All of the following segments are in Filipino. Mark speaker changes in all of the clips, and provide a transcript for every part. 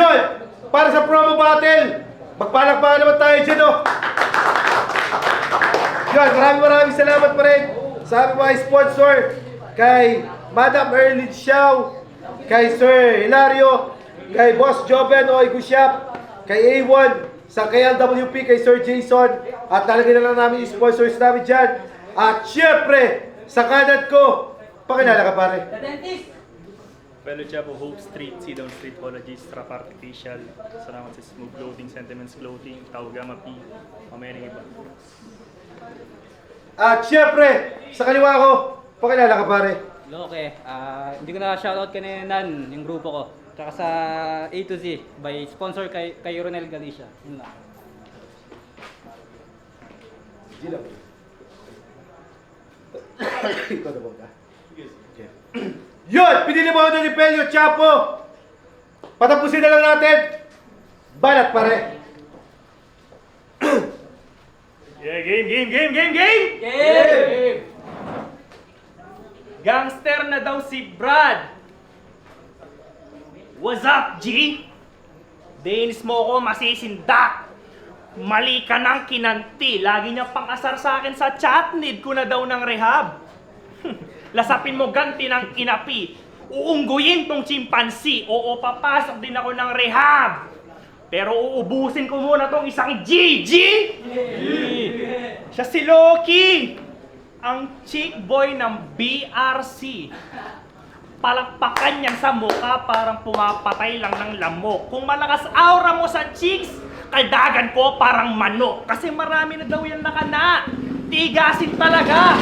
Speaker 1: Yun! Para sa promo battle, magpalakpakan naman tayo dyan, no? Yun, maraming salamat pa rin sa aming mga sponsor, kay Madam Erlyn Xiao, kay Sir Hilario, kay Boss Joven Oy Gushap, kay A1, sa KLWP, kay Sir Jason, at talagyan na lang namin yung sponsors namin dyan. At syempre, sa kanan ko, pakilala ka pare.
Speaker 2: Fellow Chapo, Hope Street, Sidon Street, Apologies, Trap Artificial, salamat sa Smooth Clothing, Sentiments Clothing, Tawagama P, mamaya ng iba.
Speaker 1: At syempre, sa kaliwa ko, pakilala ka pare.
Speaker 3: Loke, hindi ko na shoutout kaninan yung grupo ko. Tsaka sa A to Z, by sponsor kay Ronel Galicia. Yun na.
Speaker 1: Ikaw na ba? Yun! Pinili mo ni Pelio Chapo! Patapusin na lang natin! Banat pare!
Speaker 2: Yeah, game!
Speaker 3: Game!
Speaker 2: Gangster na daw si Brad! What's up, G? Dinis mo ko masisindak! Mali ka ng kinanti. Lagi niya pang-asar sa akin sa chat. Need ko na daw ng rehab. Lasapin mo ganti ng inapi. Uungguyin tong chimpanzee. Oo, papasok din ako ng rehab. Pero uubusin ko muna tong isang GG! Siya si Loki! Ang chick boy ng BRC. Palakpakan niyan sa mukha parang pumapatay lang ng lamok. Kung malakas aura mo sa chicks, kaldagan ko parang manok. Kasi marami na daw yan nakana. Tigasin talaga.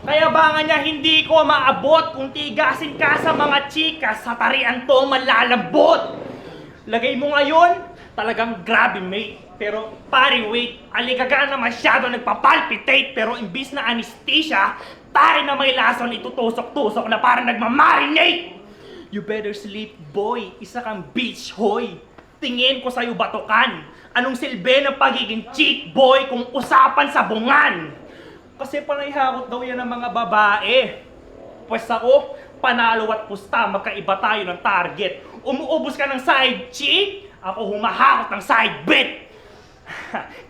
Speaker 2: Kaya ba nga niya hindi ko maabot kung tigasin ka sa mga chika, sa tarian to malalambot. Lagay mo ngayon, talagang grabe mate. Pero pare wait, aligaga na masyado nagpapalpitate. Pero imbis na anesthesia, tari na may lason itutusok-tusok na parang nagmamarinate. You better sleep boy, isa kang bitch hoy. Tingin ko sa'yo batukan. Anong silbi ng pagiging chick boy kung usapan sa bungan? Kasi panay hakot daw yan ng mga babae. Pues ako, panalo at pusta, magkaiba tayo ng target. Umuubos ka ng side chick, ako humahakot ng side bet.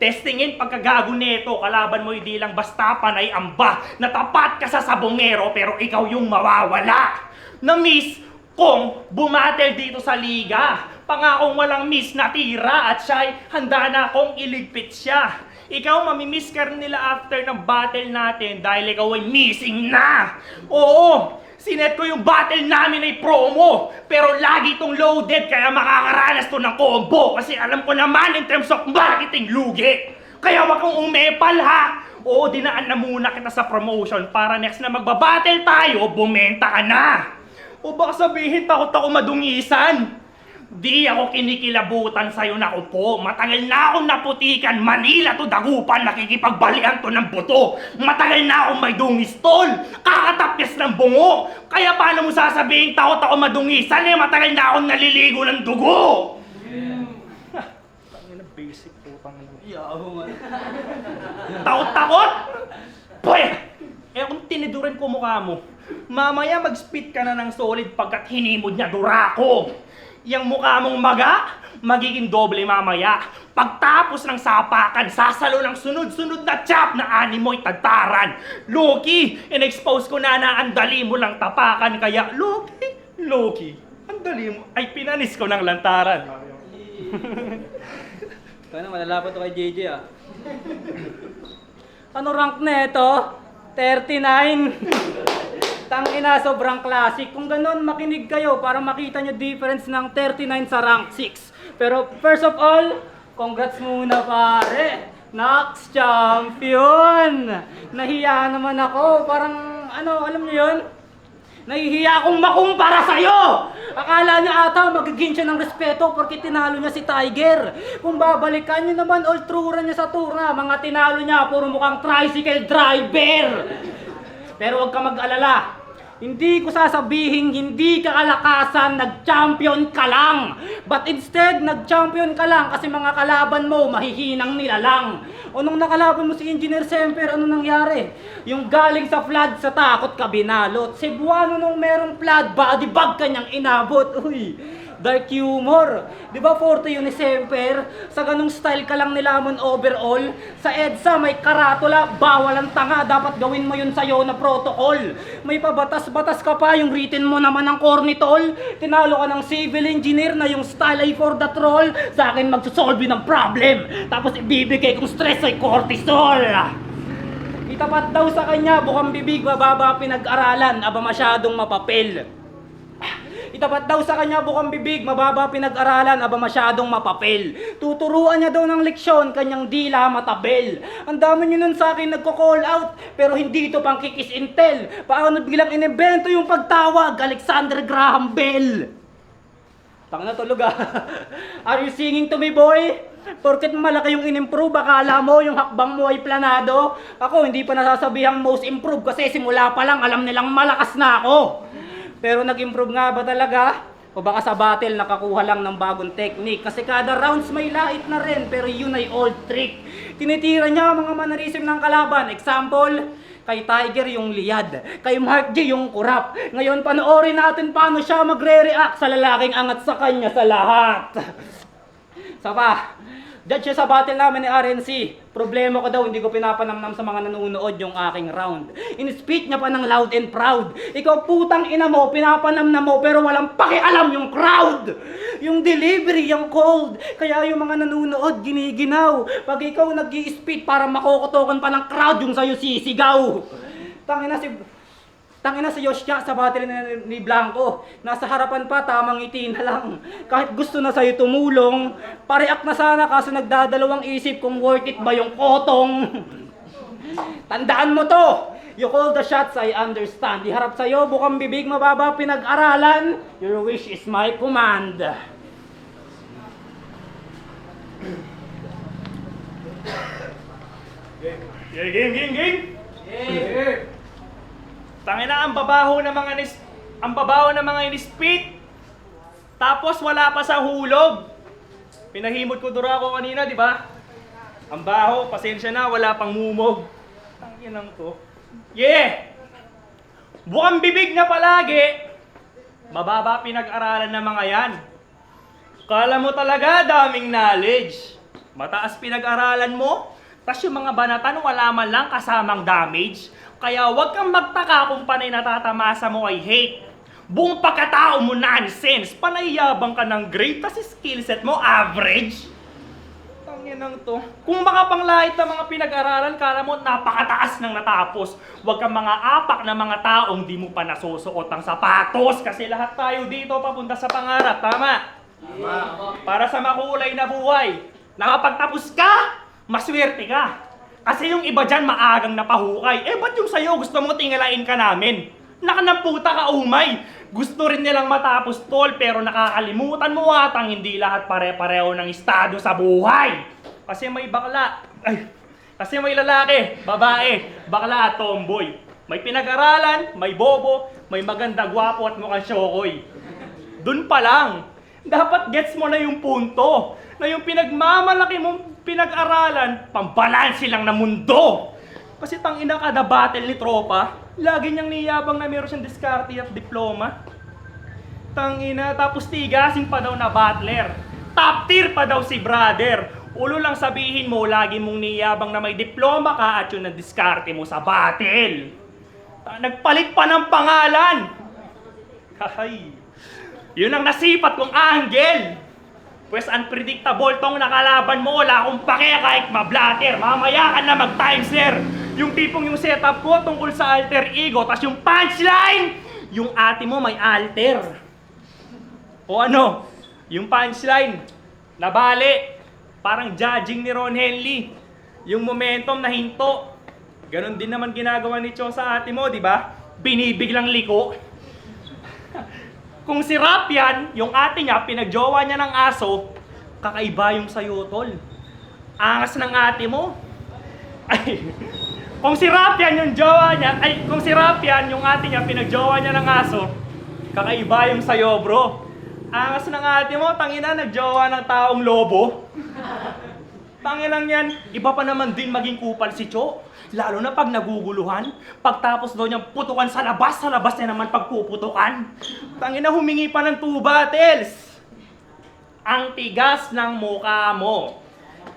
Speaker 2: Testingin pagkagago neto, kalaban mo hindi lang basta panay amba. Natapat ka sa sabongero pero ikaw yung mawawala. Na-miss kong bumatel dito sa liga. Pangakong walang miss na tira at siya'y handa na akong iligpit siya. Ikaw mamimiss ka rin nila after ng battle natin dahil ikaw ay missing na. Oo, sinet ko yung battle namin ay promo. Pero lagi itong loaded kaya makakaranas to ng combo. Kasi alam ko naman in terms of marketing lugi. Kaya wag kang umepal ha. Oo, dinaan na muna kita sa promotion para next na magbabattle tayo, bumenta ka na. O baka sabihin takot ako madungisan. Di ako kinikilabutan sa'yo na upo. Matagal na akong naputikan. Manila to Dagupan. Nakikipagbalian to ng buto. Matagal na akong may dungistol. Kakatapyas ng bungo. Kaya paano mo sasabihin takot ako madungisan eh? Matagal na akong naliligo ng dugo. Tangina basic po. Takot-takot? Boy! Eh kung tiniduran ko mukha mo, mamaya mag-spit ka na ng solid pagkat hinimod niya durako. Yang mukha mong maga, magiging doble mamaya. Pagtapos ng sapakan, sasalo ng sunod-sunod na chop na animoy tagtaran. Loki, in-expose ko na ang dali mo lang tapakan. Kaya Loki, ang dali mo ay pinanis ko ng lantaran.
Speaker 3: Kaya na, malalapat to kay JJ ah. Ano rank na ito? 39. Tangina, sobrang classic. Kung ganun, makinig kayo para makita nyo difference ng 39 sa rank 6. Pero first of all, congrats muna pare. Nox champion! Nahiya naman ako. Parang, alam nyo yun? Nahihiya akong makumpara sa'yo! Akala niya ata magiging siya ng respeto porque tinalo niya si Tiger. Kung babalikan niyo naman all trura niya sa tura, mga tinalo niya, puro mukhang tricycle driver! Pero huwag ka mag-alala. Hindi ko sasabihin hindi ka kalakasan, nag-champion ka lang. But instead, nag-champion ka lang kasi mga kalaban mo, mahihinang nilalang. O nung nakalaban mo si Engineer Semper, ano nangyari? Yung galing sa flood sa takot ka binalot. Cebuano nung merong flood, body bag kanyang inabot. Uy, dark humor. Di ba forte yun ni Semper? Sa ganung style ka lang nilamon overall. Sa EDSA may karatula, bawal ang tanga, dapat gawin mo yun sa'yo na protocol. May pabatas-batas ka pa, yung written mo naman ng cornitol. Tinalo ka ng civil engineer na yung style ay for the troll. Sa akin magsusolve ng problem, tapos ibibigay kong stress ay cortisol. Itapat daw sa kanya, bukang bibig, mababa pinag-aralan, aba masyadong mapapel. Itapat daw sa kanya, bukang bibig, mababa pinag-aralan, aba masyadong mapapel. Tuturuan niya daw ng leksyon, kanyang dila matabel. Ang dami niyo nun sa akin nagko-call out, pero hindi ito pang kikis intel. Paano bilang inimbento yung pagtawag, Alexander Graham Bell? Tanga na tulog ah. Are you singing to me, boy? Porket malaki yung in-improve, akala mo yung hakbang mo ay planado. Ako hindi pa nasasabihang most improved kasi simula pa lang alam nilang malakas na ako. Pero nag-improve nga ba talaga? O baka sa battle nakakuha lang ng bagong technique. Kasi kada rounds may lait na rin, pero yun ay old trick. Tinitira niya mga mannerism ng kalaban. Example, kay Tiger yung liyad, kay Mark J yung kurap. Ngayon panoorin natin paano siya magre-react sa lalaking angat sa kanya sa lahat. Sapa, judge siya sa battle namin ni RNC. Problema ko daw, hindi ko pinapanamnam sa mga nanonood yung aking round. In-speech niya pa ng loud and proud. Ikaw putang ina mo, pinapanamnam mo, pero walang pakialam yung crowd. Yung delivery, yung cold. Kaya yung mga nanonood, giniginaw. Pag ikaw nag-i-speech para makokotokan pa ng crowd, yung sa'yo sisigaw. Tangina si Yoshia sa battle ni Blanco. Nasa harapan pa, tamang ngiti na lang. Kahit gusto na sa'yo tumulong, pareak na sana kaso nagdadalawang isip kung worth it ba yung kotong. Tandaan mo to! You call the shots, I understand. Iharap sa'yo, bukang bibig, mababa pinag-aralan. Your wish is my command.
Speaker 2: Game! Tangina, ang babaho ng mga inispit. Tapos wala pa sa hulog. Pinahimod ko dura ako kanina, di ba? Ang baho, pasensya na, wala pang mumog. Tanginang to. Yeah! Bukang bibig na palagi. Mababa pinag-aralan ng mga yan. Kala mo talaga daming knowledge. Mataas pinag-aralan mo, tas yung mga banatan wala man lang kasamang damage. Kaya huwag kang magtaka kung panay natatamasa mo ay hate. Buong pagkatao mo nonsense. Panayabang ka ng grade, tas skillset mo average. Tanginang to. Kung makapanglait na mga pinag-aralan, kala mo napakataas ng natapos. Huwag kang mga apak na mga taong di mo pa nasusuot ang sapatos. Kasi lahat tayo dito papunta sa pangarap. Tama? Tama. Para sa makulay na buhay. Nakapagtapos ka, maswerte ka. Kasi yung iba dyan maagang napahukay. Eh, ba't yung sa'yo gusto mo tingalain ka namin? Nakanamputa ka, umay! Gusto rin nilang matapos tol, pero nakakalimutan mo atang hindi lahat pare-pareho ng estado sa buhay. Kasi may bakla, kasi may lalaki, babae, bakla at tomboy. May pinag-aralan, may bobo, may maganda, gwapo at mukhang syokoy. Dun pa lang, dapat gets mo na yung punto, na yung pinagmamalaki mong pinag-aralan, pambalansi lang na mundo. Kasi tangina kada battle ni tropa, lagi niyang niyabang na meron siyang diskarte at diploma. Tangina, tapos tigasin pa daw na battler. Top tier pa daw si brother. Ulo lang sabihin mo, lagi mong niyabang na may diploma ka at yun ang diskarte mo sa battle. Nagpalit pa ng pangalan. Hay. Yun ang nasipat kong angle. Pues unpredictable tong nakalaban mo, wala akong pake kahit mablatter. Mamaya ka na mag-timeser. Yung tipong yung setup ko tungkol sa alter ego, tas yung punchline, yung ate mo may alter. O ano, yung punchline, nabali, parang judging ni Ron Henley. Yung momentum na hinto. Ganon din naman ginagawa ni Cho sa ate mo, di ba? Binibiglang liko. Kung si Rap yan, yung ate niya, pinagjowa niya ng aso, kakaiba yung sayo, tol. Angas ng ate mo. Ay, kung si Rap yan yung jowa niya, kung si Rap yan, yung ate niya, pinagjowa niya ng aso, kakaiba yung sayo, bro. Angas ng ate mo, tangina, nagjowa ng taong lobo. Tanginang yan, iba pa naman din maging kupal si Cho. Lalo na pag naguguluhan, pagtapos daw niyang putukan sa labas niya naman pagpuputukan. Tangina, humingi pa ng 2 battles. ang tigas ng mukha mo.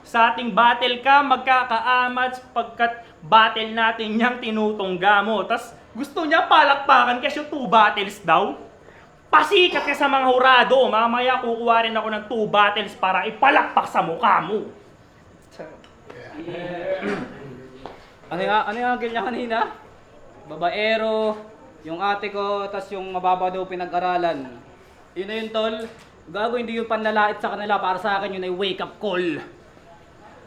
Speaker 2: Sa ating battle ka, magkakaamat pagkat battle natin niyang tinutungga mo. Tas gusto niya palakpakan kasi yung 2 battles daw. Pasikat ka sa mga hurado. Mamaya kukuha rin ako ng 2 battles para ipalakpak sa mukha mo.
Speaker 3: Ano yung angle niya kanina? Babaero, yung ate ko, tas yung mababa daw pinag-aralan. Yun na yun, tol. Gago, hindi yung panlalait sa kanila. Para sa akin, yun ay wake-up call.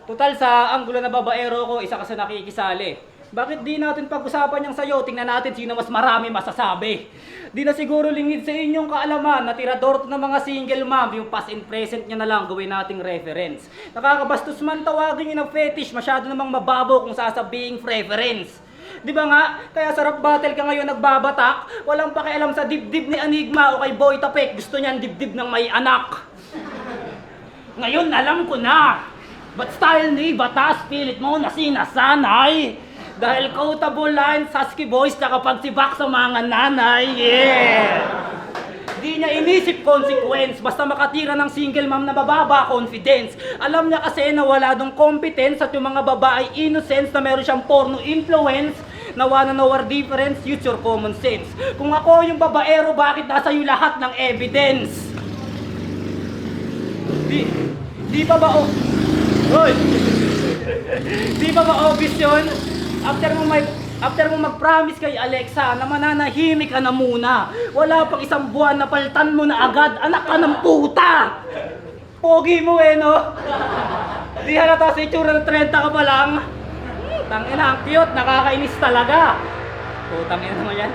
Speaker 3: Total, sa anggulo na babaero ko, isa ka sa nakikisali. Bakit di natin pag-usapan yung sayo? Tingnan natin sino mas marami masasabi. Di na siguro lingid sa inyong kaalaman na tirador to ng mga single mom. Yung past and present nyo na lang gawin nating reference. Nakakabastos man tawagin nyo ng fetish. Masyado namang mababaw kung sasabihin preference. Di ba nga? Kaya sarap battle ka ngayon nagbabatak. Walang pakialam sa dibdib ni Enigma o kay Boy Tapek. Gusto niyan dibdib ng may anak. Ngayon alam ko na. But style ni batas, pilit mo na sinasanay. Dahil quotable lines, husky voice, tsaka pagsibak sa mga nanay. Yeah! Di niya inisip consequence, basta makatira ng single mom na bababa confidence. Alam niya kasi na wala dong competence at yung mga babae innocence na meron siyang porno influence. Nawa na war difference, use your common sense. Kung ako yung babaero, bakit nasa iyo lahat ng evidence? Di pa ba Hoy! Di ba obvious yun? After mo mag-promise kay Alexa na mananahimik ka na muna, wala pang 1 buwan na palitan mo na agad, anak ka ng puta! Pogi mo no? Di halata sa itsura ng 30 ka pa lang. Tangina, ang cute, nakakainis talaga. Putang ina naman yan.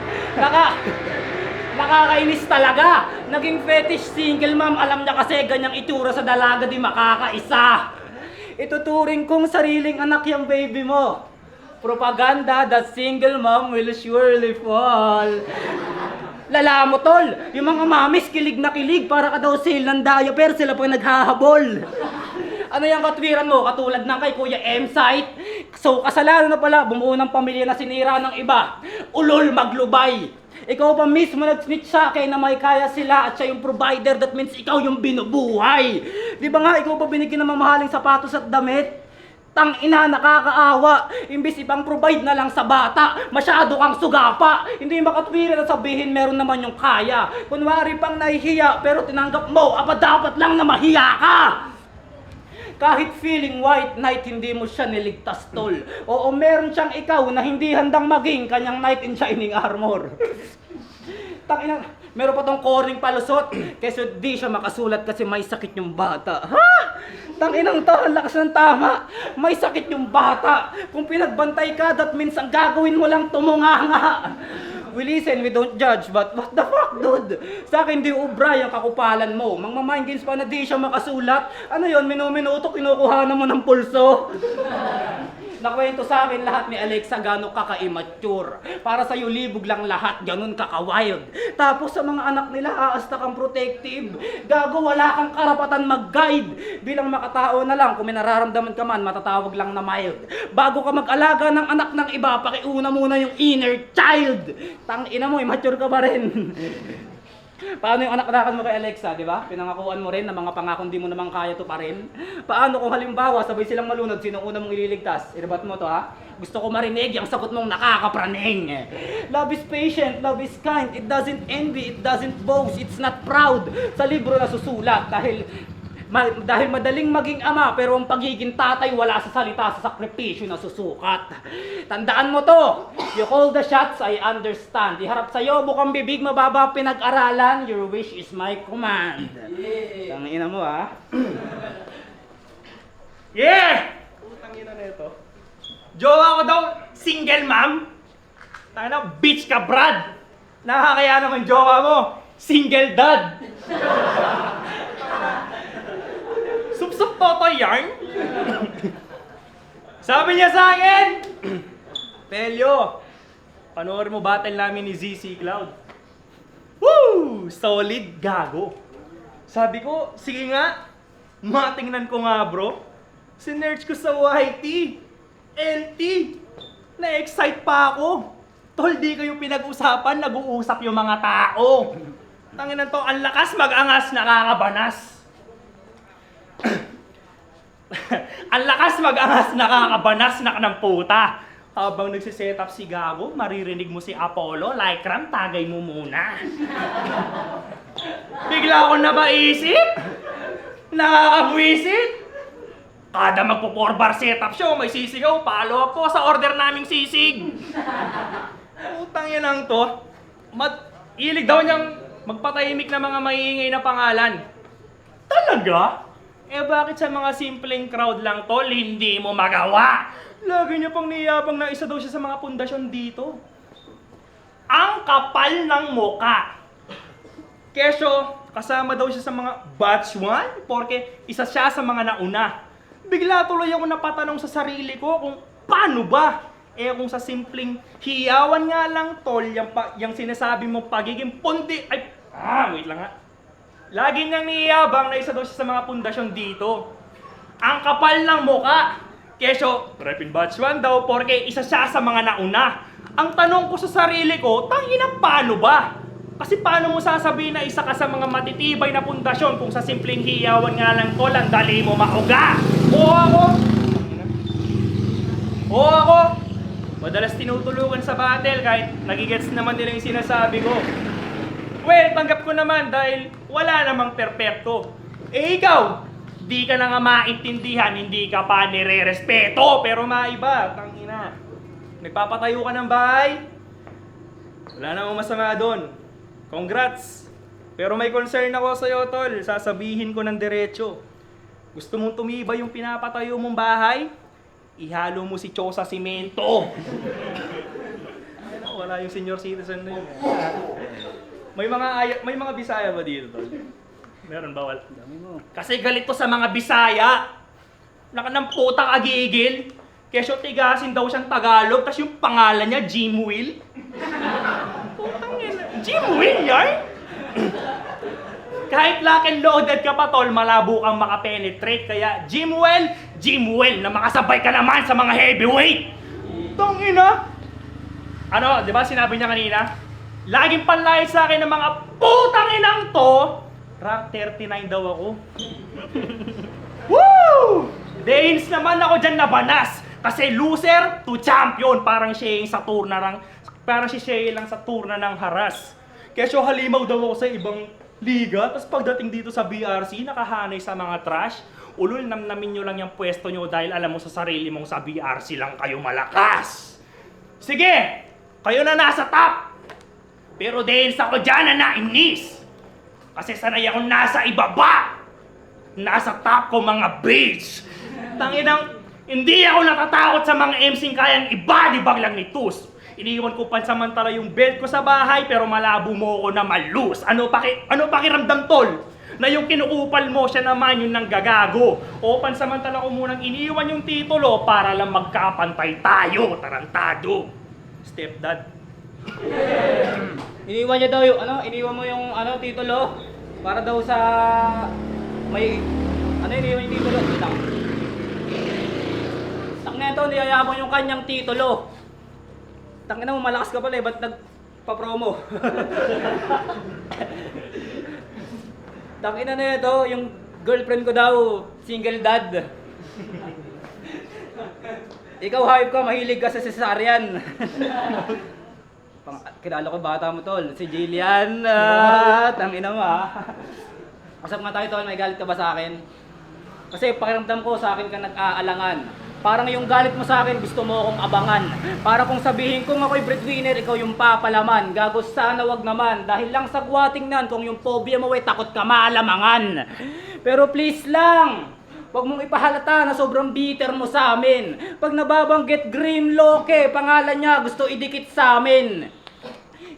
Speaker 3: Nakakainis talaga. Naging fetish single mom, alam niya kasi ganyang itsura sa dalaga di makakaisa. Ituturing kong sariling anak yung baby mo. Propaganda that single mom will surely fall. Lala mo, tol. Yung mga mamis kilig na kilig para ka daw sale ng diaper, sila pa naghahabol. Ano yung katwiran mo? Katulad ng kay Kuya M-Site. So, kasalanan na pala, bumuo ng pamilya na sinira ng iba. Ulol maglubay. Ikaw pa mismo nag-snitch sa akin na may kaya sila at siya yung provider, that means ikaw yung binubuhay. Di ba nga ikaw pa binigyan ng mamahaling sapatos at damit? Tang-ina, nakakaawa. Imbis ipang provide na lang sa bata, masyado kang sugapa. Hindi makatwiran na sabihin meron naman yung kaya. Kunwari pang nahihiya pero tinanggap mo, dapat lang na mahiya ka. Kahit feeling white knight, hindi mo siya niligtas, tol. Oo, meron siyang ikaw na hindi handang maging kanyang knight in shining armor. Tangina, meron pa tong koring palusot. Kasi di siya makasulat kasi may sakit yung bata. Ha? Tanginang to, ang lakas ng tama. May sakit yung bata. Kung pinagbantay ka, that means ang gagawin mo lang tumunganga. We listen, we don't judge, but what the fuck, dude? Sa akin, di ubra yung kakupalan mo. Mang-mind games pa na di siya makasulat. Ano yun, minuto, kinukuhanan mo ng pulso. Nakwento sa akin lahat ni Alexa gano'ng kaka-immature. Para sa'yo, libog lang lahat, ganun kaka-wild. Tapos sa mga anak nila, aasta kang protective. Gago, wala kang karapatan mag-guide. Bilang makatao na lang, kung may nararamdaman ka man, matatawag lang na mild. Bago ka mag-alaga ng anak ng iba, pakiuna muna yung inner child. Tangina mo, immature ka pa rin. Paano yung anak-anakan mo kay Alexa, di ba? Pinangakuan mo rin na mga pangakong di mo naman kaya to pa rin. Paano kung halimbawa sabay silang malunod, sino una mong ililigtas? Irabat mo to ha? Gusto ko marinig yung sagot mong nakakapraning. Love is patient, love is kind, it doesn't envy, it doesn't boast, it's not proud. Sa libro na susulat dahil madaling maging ama pero ang pagiging tatay wala sa salita, sa sakripisyo na susukat. Tandaan mo to, you call the shots, I understand. Iharap sa'yo, bukang bibig, mababa pinag-aralan, your wish is my command. Tangina mo ha.
Speaker 2: Yeah! Putang ina na ito. Jowa ko daw, single mom. Tangina, bitch ka, Brad. Nakakaya naman jowa mo, single dad. Sup-sup totoy yarn. Sabi niya sa akin, Pelyo, panoorin mo battle namin ni ZC Cloud. Woo! Solid gago. Sabi ko, sige nga, matingnan ko nga bro. Sinearch ko sa YT, LT, na-excite pa ako. Tol, di kayo pinag-usapan, nag-uusap yung mga tao. Tanginan to, ang lakas mag-angas, nakakabanas. Ang lakas mag-angas, nakakabanas na ng puta. Habang nagsiset up si Gago, maririnig mo si Apollo, like Ram, tagay mo muna. Bigla ako napaisip. Nakakabwisit. Kada magpo-4-bar setup show, may sisigaw, follow up po sa order naming sisig. Utang yan lang to. Ilig daw niyang magpatahimik na mga maiingay na pangalan. Talaga? Eh bakit sa mga simpleng crowd lang tol, hindi mo magawa? Lagi niya pang niyabang na isa daw siya sa mga pundasyon dito. Ang kapal ng muka. Kesyo, kasama daw siya sa mga batch 1 porque isa siya sa mga nauna. Bigla tuloy ako napatanong sa sarili ko kung paano ba? Eh kung sa simpleng hiyawan nga lang tol, yung sinasabi mo pagiging pundi, wait lang nga. Lagi niyang niyabang na isa daw siya sa mga pundasyon dito. Ang kapal ng muka. Kesyo, Repin Batch 1 daw, porque isa siya sa mga nauna. Ang tanong ko sa sarili ko, tangina paano ba? Kasi paano mo sasabihin na isa ka sa mga matitibay na pundasyon kung sa simpleng hiyawan nga lang tol, ang dali mo mauga? Oo ako. Madalas tinutulungan sa battle kahit nagigets naman nila yung sinasabi ko. Well, tanggap ko naman dahil wala namang perpekto. Eh ikaw, di ka na nga maintindihan, hindi ka pa nire-respeto, pero maiba, tangina. Nagpapatayo ka ng bahay, wala namang masama doon. Congrats! Pero may concern ako sa'yo, tol. Sasabihin ko ng diretso. Gusto mong tumiba yung pinapatayo mong bahay? Ihalo mo si Cho sa simento. Wala yung senior citizen na yun. May mga Bisaya ba dito, tol? Meron ba? Wala. Kasi galit to sa mga Bisaya. Ng putang agigil. Kesyo tigasin daw siyang Tagalog, tas yung pangalan niya, Jim Will. Putang ina. Jim Will yan? Kahit lock and loaded ka pa tol, malabo kang makapenetrate. Kaya Jim Will, na makasabay ka naman sa mga heavyweight. Tangina. Ano, di ba sinabi niya kanina? Laging panlayas sa akin ng mga putang inang to. Rank 39 daw ako. Woo! Danes naman ako dyan nabanas. Kasi loser to champion. Parang siya yung sa turna lang. Parang siya lang sa turna ng haras. Kesyo halimaw daw ako sa ibang liga. Tapos pagdating dito sa BRC, nakahanay sa mga trash. Ulul, namnamin nyo lang yung pwesto nyo dahil alam mo sa sarili mong sa BRC lang kayo malakas. Sige! Kayo na nasa top! Pero Danes ako dyan na nainis. Kasi sanay akong nasa ibaba. Nasa top ko mga bitch. Tanginang, hindi ako natatakot sa mga MC'ng kayang ibadibag lang ni Tus. Iniiwan ko pansamantala yung belt ko sa bahay pero malabo mo ko na malus. Ano pakiramdam tol? Na yung kinukupal mo siya naman yung nanggagago. O pansamantala ko munang iniiwan yung titulo para lang magkapantay tayo, tarantado. Stepdad.
Speaker 3: Iniwan niya daw yung, iniwan mo yung, titulo. Para daw sa, iniwan yung titulo. Tangina ito, niyayabang yung kanyang titulo. Tangina mo, malakas ka pala ba't nagpa-promo? Tangina na ito, yung girlfriend ko daw, single dad. Ikaw hype ka, mahilig ka sa cesarean. Kilala ko bata mo tol, si Jillian. Tangina mo Kasap nga tayo tol, may galit ka ba sa akin? Kasi pakiramdam ko sa akin ka nag-aalangan. Parang yung galit mo sa akin, gusto mo akong abangan. Para kung sabihin kong ako'y breadwinner, ikaw yung papalaman. Gago sana wag naman, dahil lang sa guwating nan, kung yung phobia mo ay takot ka maalamangan. Pero please lang, wag mong ipahalata na sobrang bitter mo sa amin. Pag nababanggit Grim Loke, pangalan niya gusto idikit sa amin.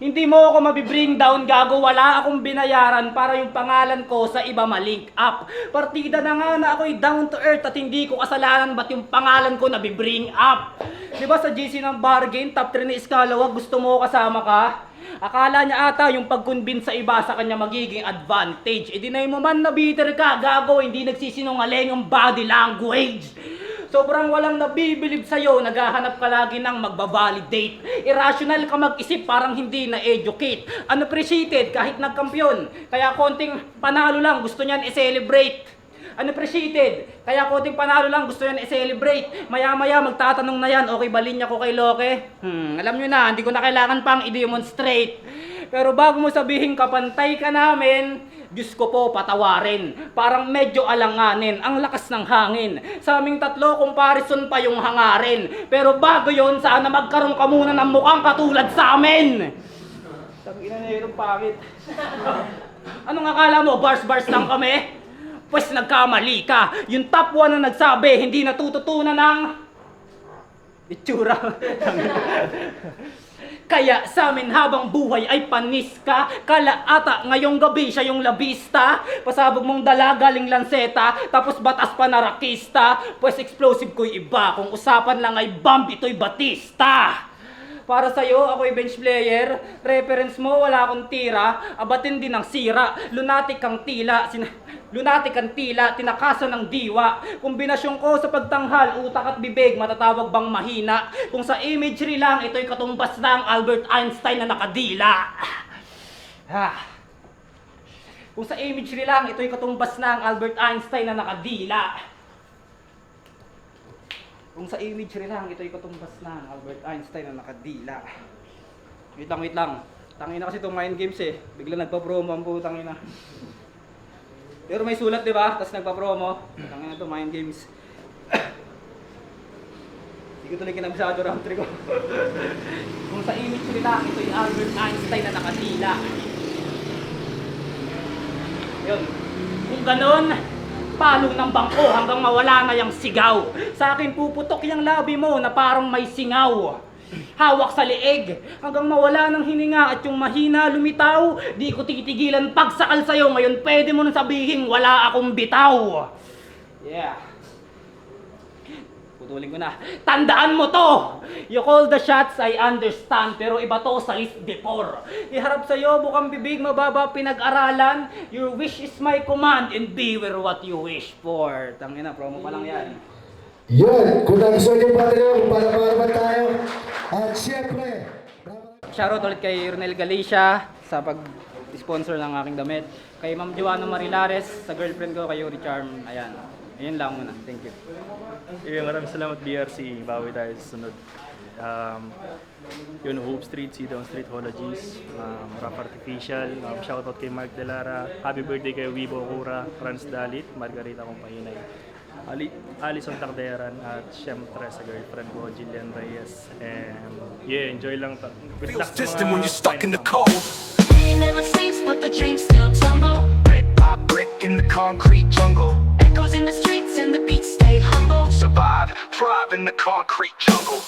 Speaker 3: Hindi mo ako mabibring down, gago. Wala akong binayaran para yung pangalan ko sa iba malink up. Partida na nga na ako'y down to earth at hindi ko kasalanan ba't yung pangalan ko nabibring up. Diba sa GC ng bargain, top 3 ni Iskalawag, gusto mo kasama ka? Akala niya ata yung pag-convince sa iba sa kanya magiging advantage. E dinay mo man na bitter ka, gago, hindi nagsisinungaling ang body language. Sobrang walang nabibilib sa'yo, naghahanap ka lagi ng magbabalidate. Irrational ka mag-isip, parang hindi na-educate. Unappreciated kahit nagkampiyon, kaya konting panalo lang, gusto niyan i-celebrate. unappreciated. Kaya konting panalo lang, gusto yan i-celebrate. Maya-maya magtatanong na yan, okay ba linya ko kay Loke? Alam nyo na, hindi ko na kailangan pang i-demonstrate. Pero bago mo sabihin kapantay ka namin, Diyos ko po patawarin. Parang medyo alanganin, ang lakas ng hangin. Sa aming tatlo, comparison pa yung hangarin. Pero bago yon, sana magkaroon ka muna ng mukhang katulad sa amin. Tangina na yun, pangit. Anong akala mo, bars-bars lang kami? Pues nagkamali ka. Yung top 1 na nagsabi, hindi natututunan ng itsura. Kaya sa amin habang buhay ay panis ka. Kala ata ngayong gabi siya yung labista. Pasabog mong dala galing lanseta. Tapos batas pa na rakista. Pues explosive ko'y iba. Kung usapan lang ay bomb, ito'y Batista. Para sa'yo, ako'y bench player. Reference mo, wala akong tira. Abatin din ng sira. Lunatic kang tila. Lunatic ang tila, tinakasan ng diwa. Kombinasyon ko sa pagtanghal, utak at bibig, matatawag bang mahina? Kung sa imagery lang, ito'y katumbas ng Albert Einstein na nakadila. Kung sa imagery lang, ito'y katumbas ng Albert Einstein na nakadila. Kung sa imagery lang, ito'y katumbas ng Albert Einstein na nakadila. Wait lang. Tangina kasi itong mind games eh. Bigla nagpa-promo ang putang ina. Pero may sulat, di ba? Tapos nagpa-promo. Tangina to, mind games. Hindi ko tuloy kinabisado round 3 ko. Kung sa imagery lang, ito'y Albert Einstein na nakadila. Yun. Kung ganon, palong ng bangko hanggang mawala na yung sigaw. Sa akin puputok yung labi mo na parang may singaw. Hawak sa leeg hanggang mawala ng hininga at yung mahina lumitaw. Di ko titigilan pagsakal sa'yo. Ngayon pwede mo nang sabihin wala akong bitaw. Yeah. Putulin ko na. Tandaan mo to! You call the shots, I understand. Pero iba to sa list before. Iharap sa'yo, bukang bibig, mababa pinag-aralan. Your wish is my command and beware what you wish for. Tangina, promo pa lang yan.
Speaker 1: Yun, kung nagustuhan niyo pa tayo, para tayo. At syempre,
Speaker 3: Shoutout ulit kay Ronel Galicia sa pag-sponsor ng aking damit. Kay Ma'am Joanna Marilares, sa girlfriend ko, kay Yuri Charm. Ayan. Ayun lang muna. Thank you.
Speaker 4: Maraming salamat BRC. Bawi tayo sa sunod. Yun, Hope Street, Sidon Street, Hologies, Rap Artificial. Shoutout kay Mark Delara. Happy birthday kay Wibo Kura, Franz Dalit, Margarita Compahinay, Alison Tagderan, at syempre sa girlfriend ko, Jillian Reyes. And yeah, enjoy lang. Good luck sa
Speaker 5: Distant when
Speaker 4: mga
Speaker 5: you're stuck in the
Speaker 4: final.
Speaker 5: cold. He never sleeps, but the dreams still tumble. Brick by brick in the concrete jungle. Echoes in the streets and the beats stay humble. Survive, thrive in the concrete jungle.